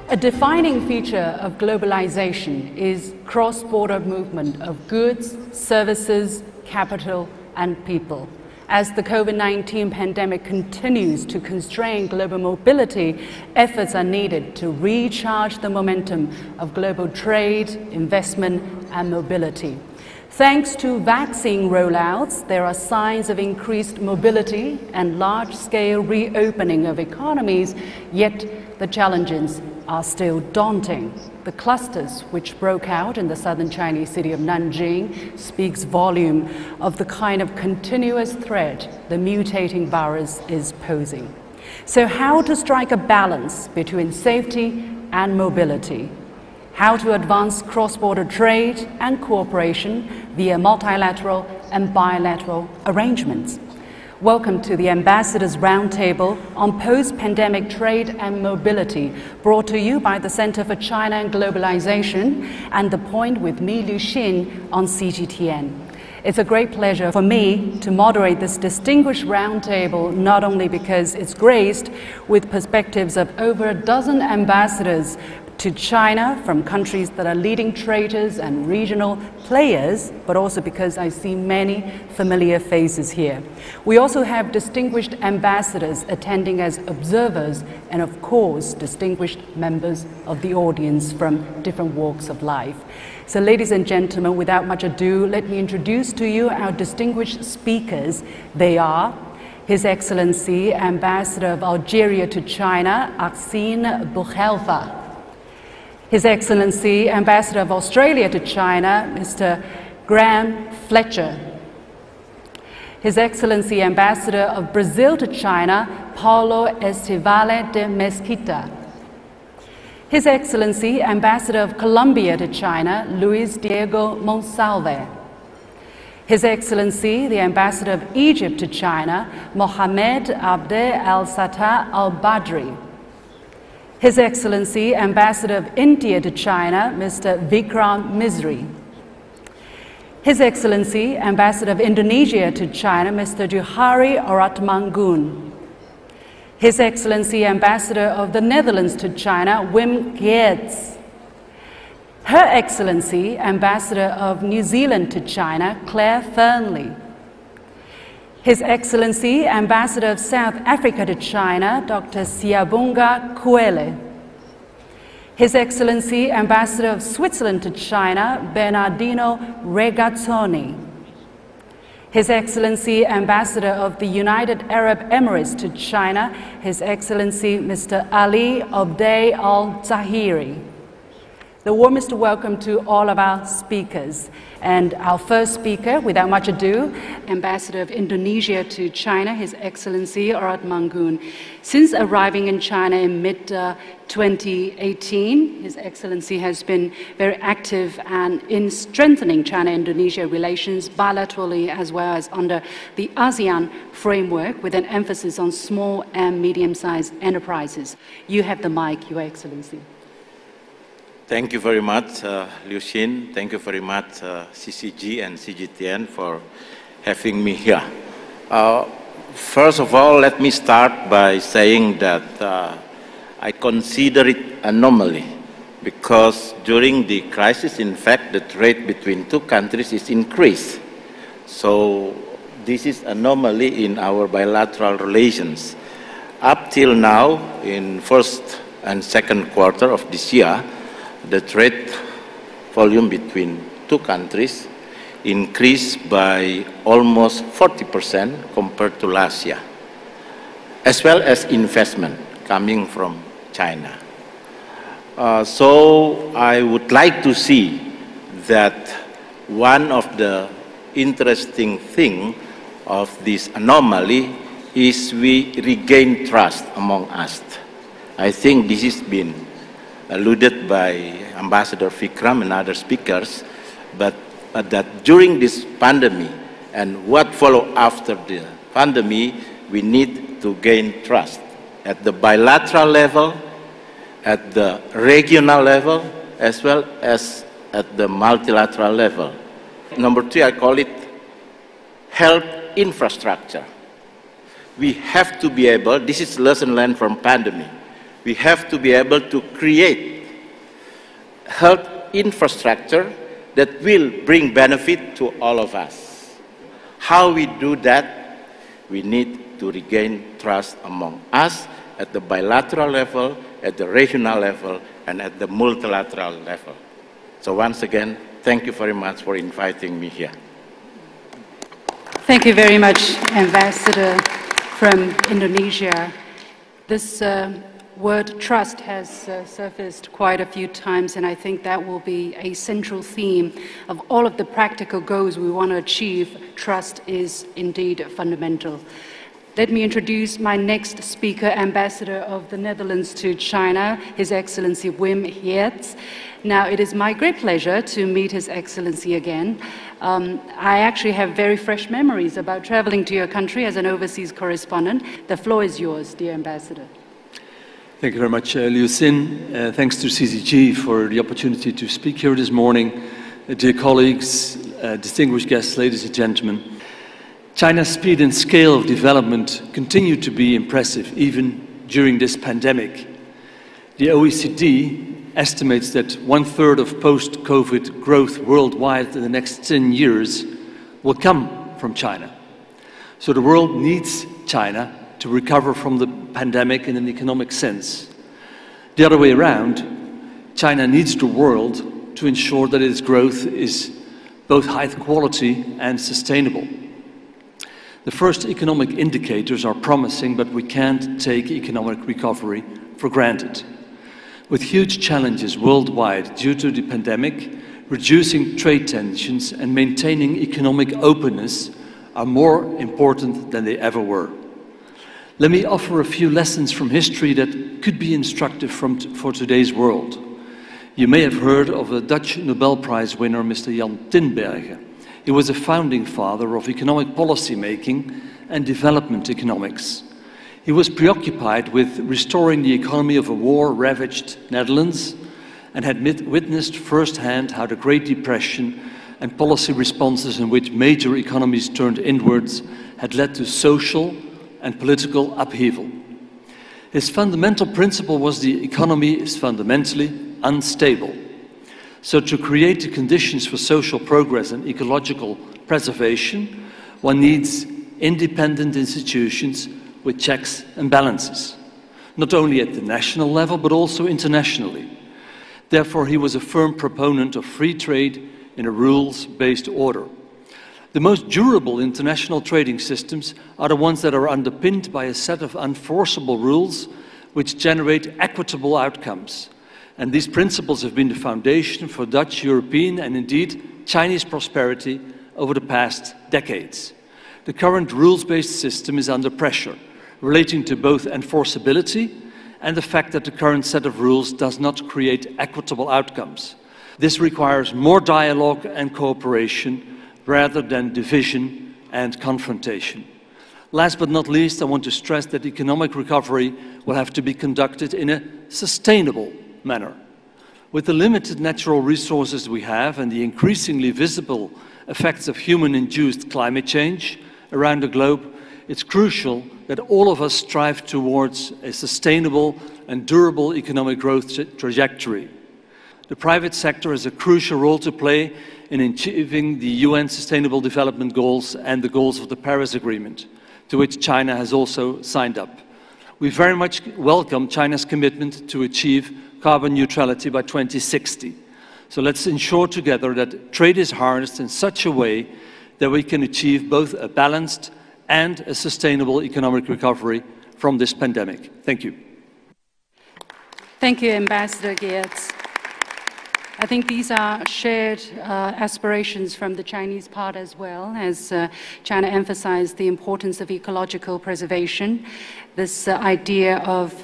A defining feature of globalization is cross-border movement of goods, services, capital, and people. As the COVID-19 pandemic continues to constrain global mobility, efforts are needed to recharge the momentum of global trade, investment, and mobility. Thanks to vaccine rollouts, there are signs of increased mobility and large-scale reopening of economies, yet the challenges are still daunting. The clusters which broke out in the southern Chinese city of Nanjing speaks volume of the kind of continuous threat the mutating virus is posing. So how to strike a balance between safety and mobility? How to advance cross-border trade and cooperation via multilateral and bilateral arrangements? Welcome to the Ambassadors Roundtable on Post-Pandemic Trade and Mobility, brought to you by the Center for China and Globalization and The Point with me, Liu Xin, on CGTN. It's a great pleasure for me to moderate this distinguished roundtable, not only because it's graced with perspectives of over a dozen ambassadors to China from countries that are leading traders and regional players, but also because I see many familiar faces here. We also have distinguished ambassadors attending as observers and, of course, distinguished members of the audience from different walks of life. So, ladies and gentlemen, without much ado, let me introduce to you our distinguished speakers. They are His Excellency Ambassador of Algeria to China, Arsene Bouhelfa. His Excellency Ambassador of Australia to China, Mr. Graham Fletcher. His Excellency Ambassador of Brazil to China, Paulo Estivale de Mesquita. His Excellency Ambassador of Colombia to China, Luis Diego Monsalve. His Excellency the Ambassador of Egypt to China, Mohamed Abdel Al-Sattah Al-Badri. His Excellency Ambassador of India to China, Mr. Vikram Misri. His Excellency Ambassador of Indonesia to China, Mr. Djauhari Oratmangun. His Excellency Ambassador of the Netherlands to China, Wim Geerts. Her Excellency Ambassador of New Zealand to China, Clare Fearnley. His Excellency Ambassador of South Africa to China, Dr. Siyabonga Cwele. His Excellency Ambassador of Switzerland to China, Bernardino Regazzoni. His Excellency Ambassador of the United Arab Emirates to China, His Excellency Mr. Ali Obaid Al-Dhaheri. The warmest welcome to all of our speakers. And our first speaker, without much ado, Ambassador of Indonesia to China, His Excellency Oratmangun. Since arriving in China in mid-2018, His Excellency has been very active in strengthening China-Indonesia relations bilaterally as well as under the ASEAN framework with an emphasis on small and medium-sized enterprises. You have the mic, Your Excellency. Thank you very much, Liu Xin. Thank you very much, CCG and CGTN, for having me here. First of all, let me start by saying that I consider it anomaly because during the crisis, in fact, the trade between two countries is increased. So this is anomaly in our bilateral relations. Up till now, in first and second quarter of this year, the trade volume between two countries increased by almost 40% compared to last year, as well as investment coming from China. So I would like to see that one of the interesting things of this anomaly is we regain trust among us. I think this has been alluded by Ambassador Vikram and other speakers, but that during this pandemic and what follow after the pandemic, we need to gain trust at the bilateral level, at the regional level, as well as at the multilateral level. Number three, I call it health infrastructure. We have to be able, this is lesson learned from pandemic, we have to be able to create health infrastructure that will bring benefit to all of us. How we do that, we need to regain trust among us at the bilateral level, at the regional level, and at the multilateral level. So once again, thank you very much for inviting me here. Thank you very much, Ambassador from Indonesia. This word trust has surfaced quite a few times, and I think that will be a central theme of all of the practical goals we want to achieve. Trust is indeed fundamental. Let me introduce my next speaker, Ambassador of the Netherlands to China, His Excellency Wim Geerts. Now, it is my great pleasure to meet His Excellency again. I actually have very fresh memories about traveling to your country as an overseas correspondent. The floor is yours, dear Ambassador. Thank you very much, Liu Xin. Thanks to CCG for the opportunity to speak here this morning. Dear colleagues, distinguished guests, ladies and gentlemen. China's speed and scale of development continue to be impressive, even during this pandemic. The OECD estimates that 1/3 of post-COVID growth worldwide in the next 10 years will come from China. So the world needs China to recover from the pandemic in an economic sense. The other way around, China needs the world to ensure that its growth is both high quality and sustainable. The first economic indicators are promising, but we can't take economic recovery for granted. With huge challenges worldwide due to the pandemic, reducing trade tensions and maintaining economic openness are more important than they ever were. Let me offer a few lessons from history that could be instructive for today's world. You may have heard of the Dutch Nobel Prize winner, Mr. Jan Tinbergen. He was a founding father of economic policy making and development economics. He was preoccupied with restoring the economy of a war-ravaged Netherlands and had witnessed firsthand how the Great Depression and policy responses in which major economies turned inwards had led to social and political upheaval. His fundamental principle was the economy is fundamentally unstable. So to create the conditions for social progress and ecological preservation, one needs independent institutions with checks and balances, not only at the national level, but also internationally. Therefore, he was a firm proponent of free trade in a rules-based order. The most durable international trading systems are the ones that are underpinned by a set of unenforceable rules which generate equitable outcomes. And these principles have been the foundation for Dutch, European, and indeed Chinese prosperity over the past decades. The current rules-based system is under pressure, relating to both enforceability and the fact that the current set of rules does not create equitable outcomes. This requires more dialogue and cooperation rather than division and confrontation. Last but not least, I want to stress that economic recovery will have to be conducted in a sustainable manner. With the limited natural resources we have and the increasingly visible effects of human-induced climate change around the globe, it's crucial that all of us strive towards a sustainable and durable economic growth trajectory. The private sector has a crucial role to play in achieving the UN Sustainable Development Goals and the goals of the Paris Agreement, to which China has also signed up. We very much welcome China's commitment to achieve carbon neutrality by 2060. So let's ensure together that trade is harnessed in such a way that we can achieve both a balanced and a sustainable economic recovery from this pandemic. Thank you. Thank you, Ambassador Geerts. I think these are shared aspirations from the Chinese part as well, as China emphasized the importance of ecological preservation. This idea of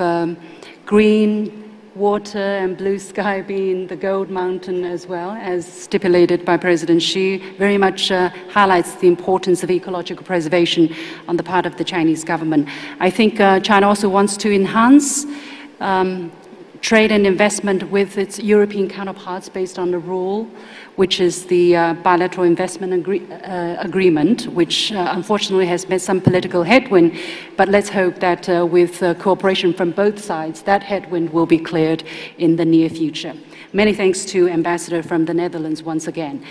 green water and blue sky being the gold mountain as well, as stipulated by President Xi, very much highlights the importance of ecological preservation on the part of the Chinese government. I think China also wants to enhance trade and investment with its European counterparts based on the rule, which is the bilateral investment agreement, which unfortunately has met some political headwind, but let's hope that with cooperation from both sides, that headwind will be cleared in the near future. Many thanks to Ambassador from the Netherlands once again.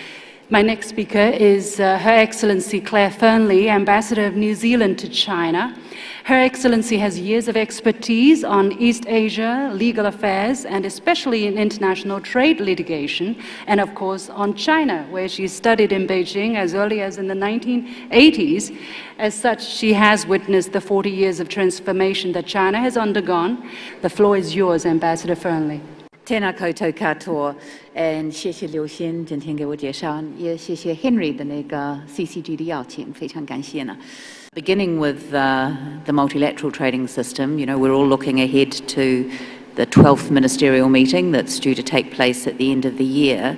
My next speaker is Her Excellency Clare Fearnley, Ambassador of New Zealand to China. Her Excellency has years of expertise on East Asia, legal affairs, and especially in international trade litigation, and of course on China, where she studied in Beijing as early as in the 1980s. As such, she has witnessed the 40 years of transformation that China has undergone. The floor is yours, Ambassador Fearnley. Tēnā koutou katoa, and 谢谢刘先今天给我介绍，也谢谢 Henry 的那个 CCG 的邀请，非常感谢呢。Beginning with the multilateral trading system, you know, we're all looking ahead to the 12th ministerial meeting that's due to take place at the end of the year.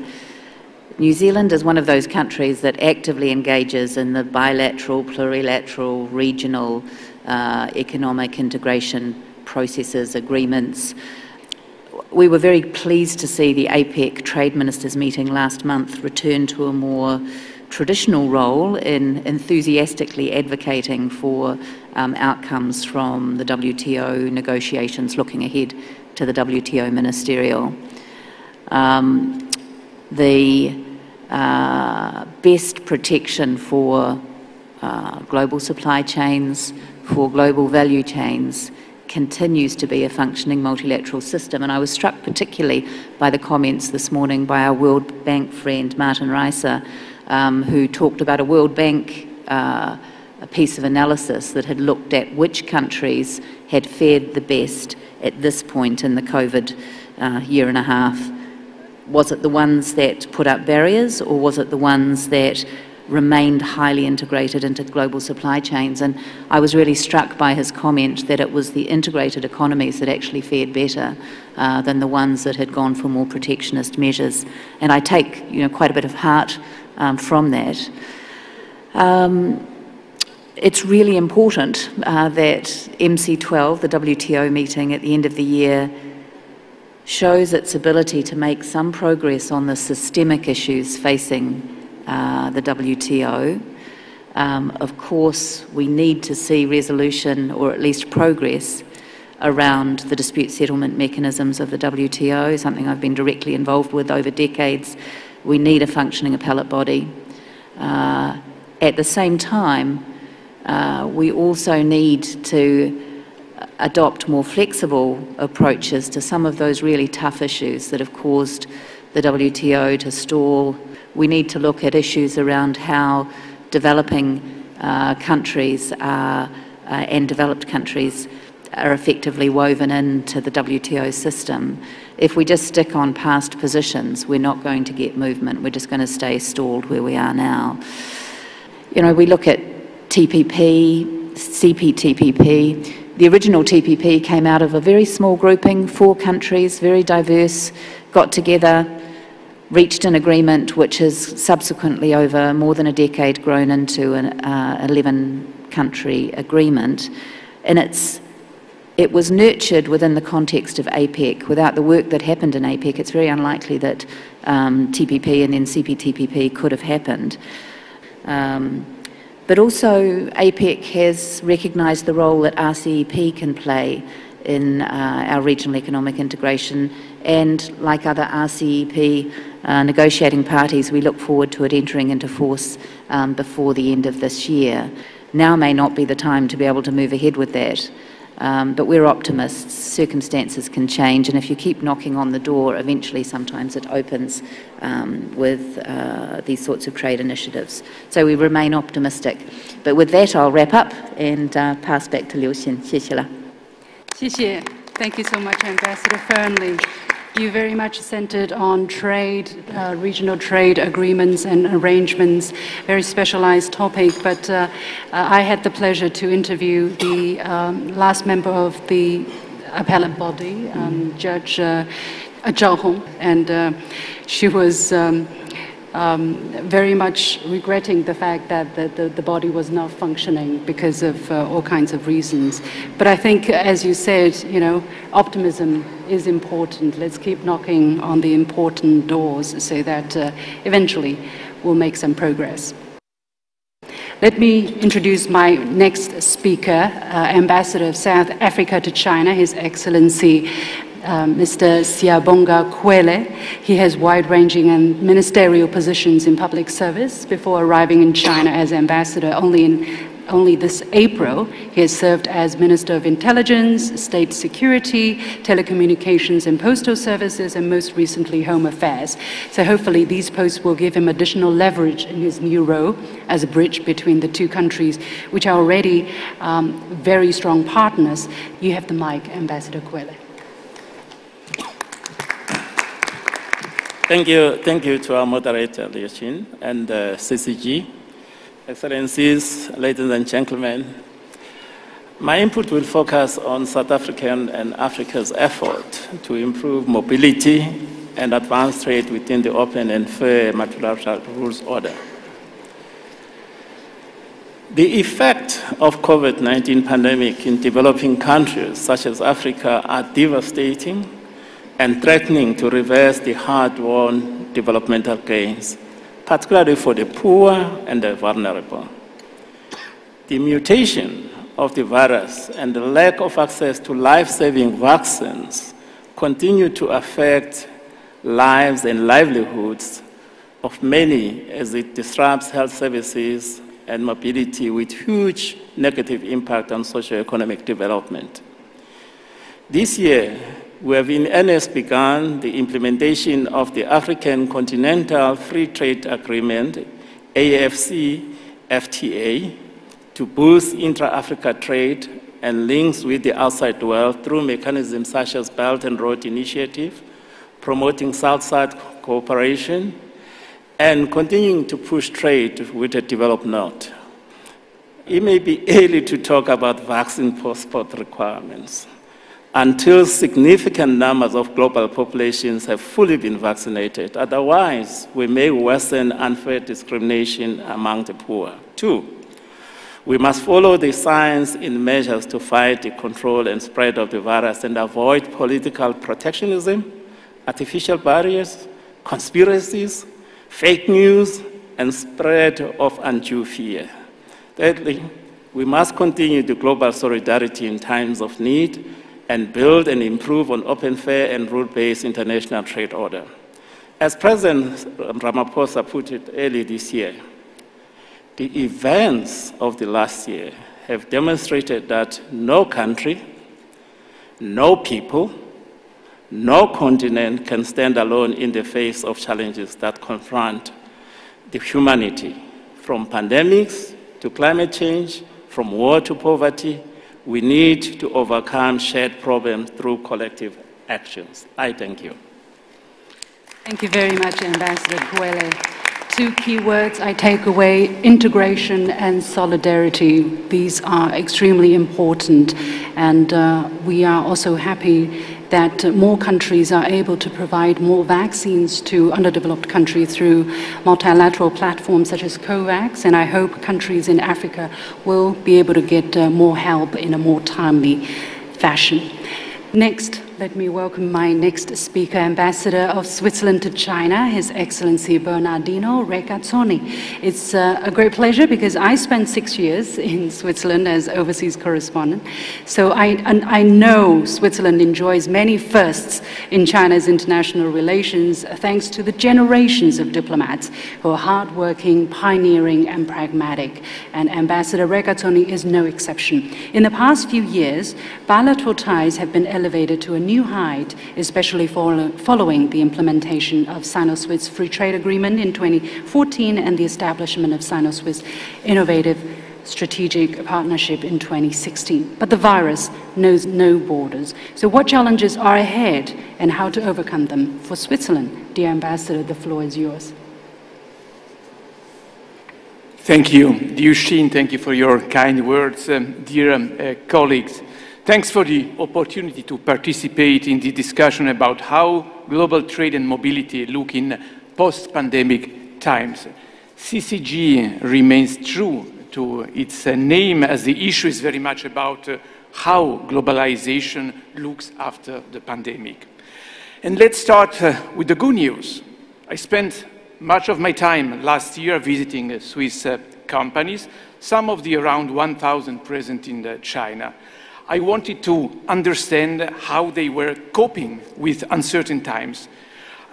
New Zealand is one of those countries that actively engages in the bilateral, plurilateral, regional economic integration processes, agreements. We were very pleased to see the APEC Trade Ministers meeting last month return to a more traditional role in enthusiastically advocating for outcomes from the WTO negotiations looking ahead to the WTO ministerial. The best protection for global supply chains, for global value chains, continues to be a functioning multilateral system. And I was struck particularly by the comments this morning by our World Bank friend Martin Reiser, who talked about a World Bank a piece of analysis that had looked at which countries had fared the best at this point in the COVID year and a half. Was it the ones that put up barriers, or was it the ones that remained highly integrated into global supply chains? And I was really struck by his comment that it was the integrated economies that actually fared better than the ones that had gone for more protectionist measures. And I take, you know, quite a bit of heart from that. It's really important that MC12, the WTO meeting at the end of the year, shows its ability to make some progress on the systemic issues facing the WTO. Of course, we need to see resolution, or at least progress, around the dispute settlement mechanisms of the WTO, something I've been directly involved with over decades. We need a functioning appellate body. At the same time, we also need to adopt more flexible approaches to some of those really tough issues that have caused the WTO to stall. We need to look at issues around how developing countries and developed countries are effectively woven into the WTO system. If we just stick on past positions, we're not going to get movement. We're just going to stay stalled where we are now. You know, we look at TPP, CPTPP. The original TPP came out of a very small grouping, 4 countries, very diverse, got together, reached an agreement which has subsequently over more than a decade grown into an 11-country agreement. And it was nurtured within the context of APEC. Without the work that happened in APEC, it's very unlikely that TPP and then CPTPP could have happened. But also APEC has recognised the role that RCEP can play in our regional economic integration, and like other RCEP negotiating parties, we look forward to it entering into force before the end of this year. Now may not be the time to be able to move ahead with that, but we're optimists. Circumstances can change, and if you keep knocking on the door, eventually sometimes it opens with these sorts of trade initiatives. So we remain optimistic. But with that, I'll wrap up and pass back to Liu Xin. 谢谢了. Thank you so much, Ambassador Fearnley. You very much centered on trade, regional trade agreements and arrangements, very specialized topic, but I had the pleasure to interview the last member of the appellate body, Judge Djauhari, and she was very much regretting the fact that the body was not functioning because of all kinds of reasons. But I think, as you said, you know, optimism is important. Let's keep knocking on the important doors so that eventually we'll make some progress. Let me introduce my next speaker, Ambassador of South Africa to China, His Excellency Mr. Siyabonga Cwele. He has wide-ranging and ministerial positions in public service before arriving in China as ambassador only this April. He has served as Minister of Intelligence, State Security, Telecommunications and Postal Services, and most recently Home Affairs. So hopefully these posts will give him additional leverage in his new role as a bridge between the two countries, which are already very strong partners. You have the mic, Ambassador Cwele. Thank you to our moderator, Liu Xin, and CCG. Excellencies, ladies and gentlemen, my input will focus on South African and Africa's effort to improve mobility and advance trade within the open and fair multilateral rules order. The effect of COVID-19 pandemic in developing countries such as Africa are devastating and threatening to reverse the hard-won developmental gains, particularly for the poor and the vulnerable. The mutation of the virus and the lack of access to life-saving vaccines continue to affect lives and livelihoods of many as it disrupts health services and mobility with huge negative impact on socio-economic development. This year, we have in earnest begun the implementation of the African Continental Free Trade Agreement, AFCFTA, to boost intra-Africa trade and links with the outside world through mechanisms such as Belt and Road Initiative, promoting South-South cooperation, and continuing to push trade with a developed North. It may be early to talk about vaccine passport requirements until significant numbers of global populations have fully been vaccinated. Otherwise, we may worsen unfair discrimination among the poor. 2, we must follow the science in measures to fight the control and spread of the virus and avoid political protectionism, artificial barriers, conspiracies, fake news, and spread of undue fear. Thirdly, we must continue the global solidarity in times of need and build and improve on open, fair, and rule-based international trade order. As President Ramaphosa put it early this year, the events of the last year have demonstrated that no country, no people, no continent can stand alone in the face of challenges that confront the humanity, from pandemics to climate change, from war to poverty. We need to overcome shared problems through collective actions. I thank you. Thank you very much, Ambassador Cwele. 2 key words I take away: integration and solidarity. These are extremely important, and we are also happy that more countries are able to provide more vaccines to underdeveloped countries through multilateral platforms such as COVAX, and I hope countries in Africa will be able to get more help in a more timely fashion. Next, let me welcome my next speaker, Ambassador of Switzerland to China, His Excellency Bernardino Regazzoni. It's a great pleasure because I spent 6 years in Switzerland as overseas correspondent. So I know Switzerland enjoys many firsts in China's international relations thanks to the generations of diplomats who are hardworking, pioneering, and pragmatic. And Ambassador Regazzoni is no exception. In the past few years, bilateral ties have been elevated to a new height, especially following the implementation of Sino-Swiss Free Trade Agreement in 2014 and the establishment of Sino-Swiss Innovative Strategic Partnership in 2016. But the virus knows no borders. So what challenges are ahead and how to overcome them for Switzerland? Dear Ambassador, the floor is yours. Thank you, Liu Xin. Thank you for your kind words, dear colleagues. Thanks for the opportunity to participate in the discussion about how global trade and mobility look in post-pandemic times. CCG remains true to its name, as the issue is very much about how globalization looks after the pandemic. And let's start with the good news. I spent much of my time last year visiting Swiss companies, some of the around 1,000 present in China. I wanted to understand how they were coping with uncertain times.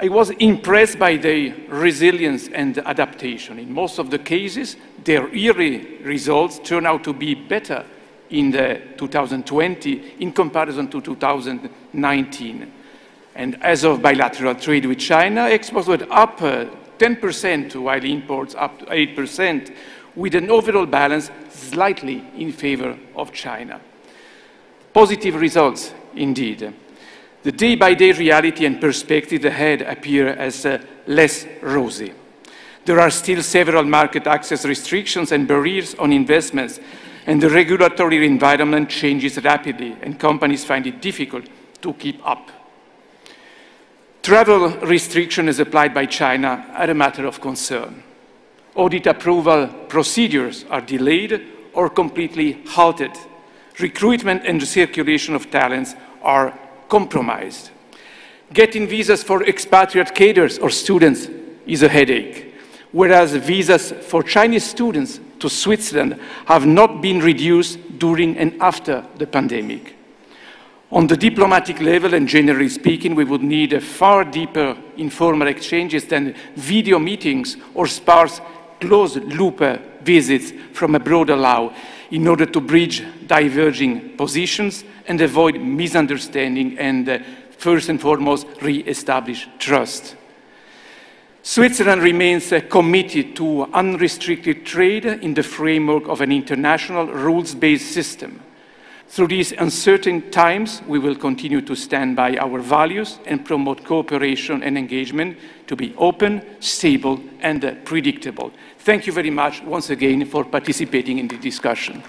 I was impressed by their resilience and adaptation. In most of the cases, their yearly results turned out to be better in 2020 in comparison to 2019. And as of bilateral trade with China, exports were up 10%, while imports up 8%, with an overall balance slightly in favor of China. Positive results, indeed. The day-by-day reality and perspective ahead appear as less rosy. There are still several market access restrictions and barriers on investments, and the regulatory environment changes rapidly, and companies find it difficult to keep up. Travel restrictions applied by China are a matter of concern. Audit approval procedures are delayed or completely halted. Recruitment and circulation of talents are compromised. Getting visas for expatriate cadres or students is a headache, whereas visas for Chinese students to Switzerland have not been reduced during and after the pandemic. On the diplomatic level, and generally speaking, we would need a far deeper informal exchanges than video meetings or sparse closed-loop visits from abroad allow, in order to bridge diverging positions and avoid misunderstanding and, first and foremost, re-establish trust. Switzerland remains committed to unrestricted trade in the framework of an international rules-based system. Through these uncertain times, we will continue to stand by our values and promote cooperation and engagement to be open, stable, and predictable. Thank you very much once again for participating in the discussion.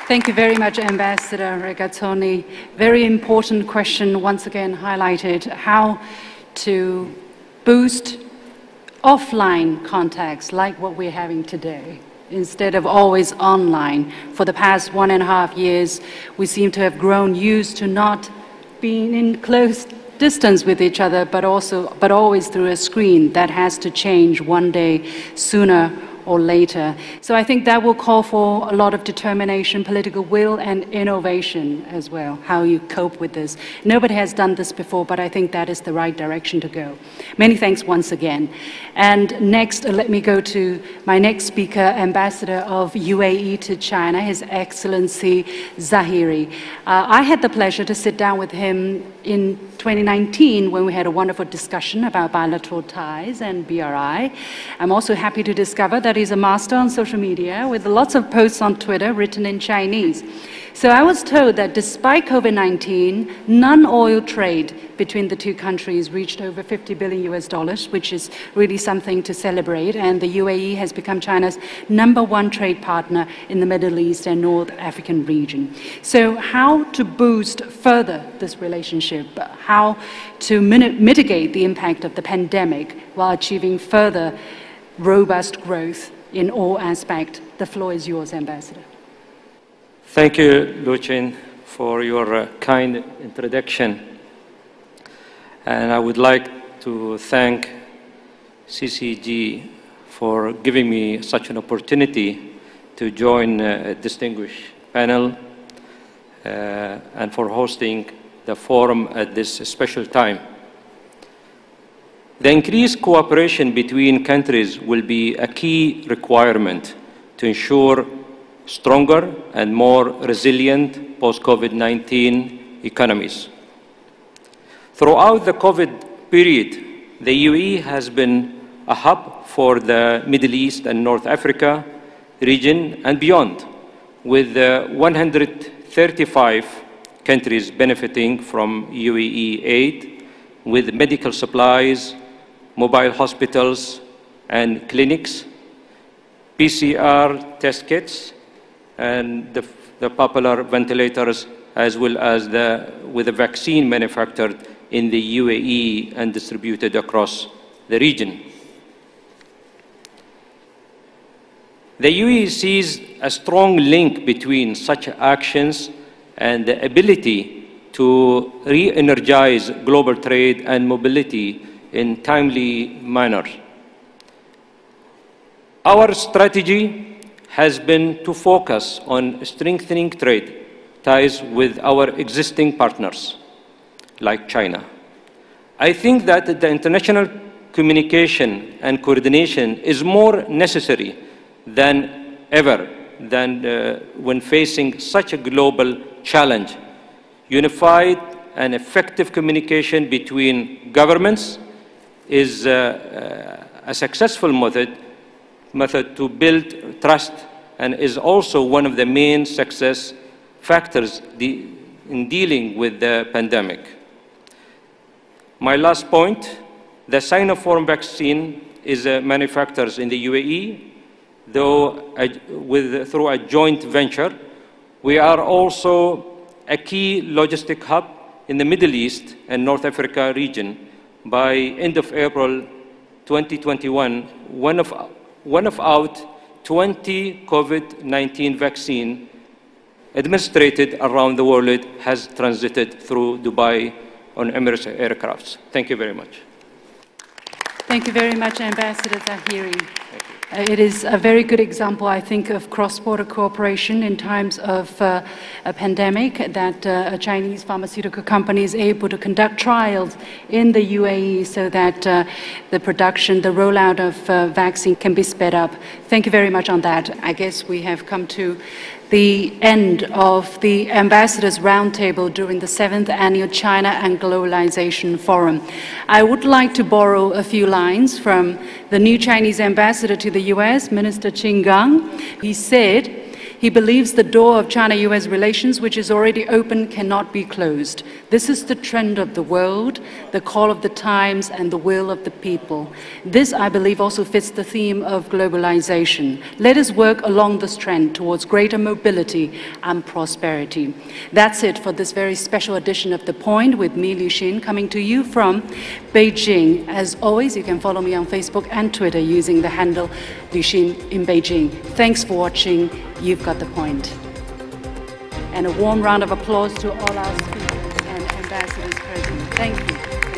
Thank you very much, Ambassador Regazzoni. Very important question, once again highlighted, how to boost offline contacts like what we're having today, instead of always online. For the past 1.5 years, we seem to have grown used to not being in close distance with each other, but always through a screen. That has to change one day, sooner or later. So I think that will call for a lot of determination, political will, and innovation as well, how you cope with this. Nobody has done this before, but I think that is the right direction to go. Many thanks once again. And next, let me go to my next speaker, Ambassador of UAE to China, His Excellency Dhaheri. I had the pleasure to sit down with him in 2019 when we had a wonderful discussion about bilateral ties and BRI. I'm also happy to discover that he's a master on social media with lots of posts on Twitter written in Chinese. So I was told that despite COVID-19, non-oil trade between the two countries reached over $50 billion US, which is really something to celebrate. And the UAE has become China's #1 trade partner in the Middle East and North African region. So how to boost further this relationship? How to mitigate the impact of the pandemic while achieving further robust growth in all aspects? The floor is yours, Ambassador. Thank you, Lucien, for your kind introduction. And I would like to thank CCG for giving me such an opportunity to join a distinguished panel and for hosting the forum at this special time. The increased cooperation between countries will be a key requirement to ensure stronger and more resilient post-COVID-19 economies. Throughout the COVID period, the UAE has been a hub for the Middle East and North Africa region and beyond, with 135 countries benefiting from UAE aid, with medical supplies, mobile hospitals and clinics, PCR test kits, and the popular ventilators, as well as with the vaccine manufactured in the UAE and distributed across the region. The UAE sees a strong link between such actions and the ability to re-energize global trade and mobility in timely manner. Our strategy has been to focus on strengthening trade ties with our existing partners, like China. I think that the international communication and coordination is more necessary than ever when facing such a global challenge. Unified and effective communication between governments is a successful method to build trust and is also one of the main success factors in dealing with the pandemic. My last point, the Sinopharm vaccine is manufactured in the UAE, though through a joint venture. We are also a key logistic hub in the Middle East and North Africa region. By end of April 2021, one of out 20 COVID-19 vaccine administered around the world has transited through Dubai on Emirates aircrafts. Thank you very much. Thank you very much, Ambassador Dhaheri. It is a very good example, I think, of cross-border cooperation in times of a pandemic, that a Chinese pharmaceutical company is able to conduct trials in the UAE so that the production, the rollout of vaccine can be sped up. Thank you very much on that. I guess we have come to the end of the Ambassadors Roundtable during the 7th Annual China and Globalization Forum. I would like to borrow a few lines from the new Chinese ambassador to the US, Minister Qin Gang. He said he believes the door of China-US relations, which is already open, cannot be closed. This is the trend of the world, the call of the times, and the will of the people. This, I believe, also fits the theme of globalization. Let us work along this trend towards greater mobility and prosperity. That's it for this very special edition of The Point with me, Liu Xin, coming to you from Beijing. As always, you can follow me on Facebook and Twitter using the handle Liu Xin in Beijing. Thanks for watching. You've got the point. And a warm round of applause to all our speakers and ambassadors present. Thank you.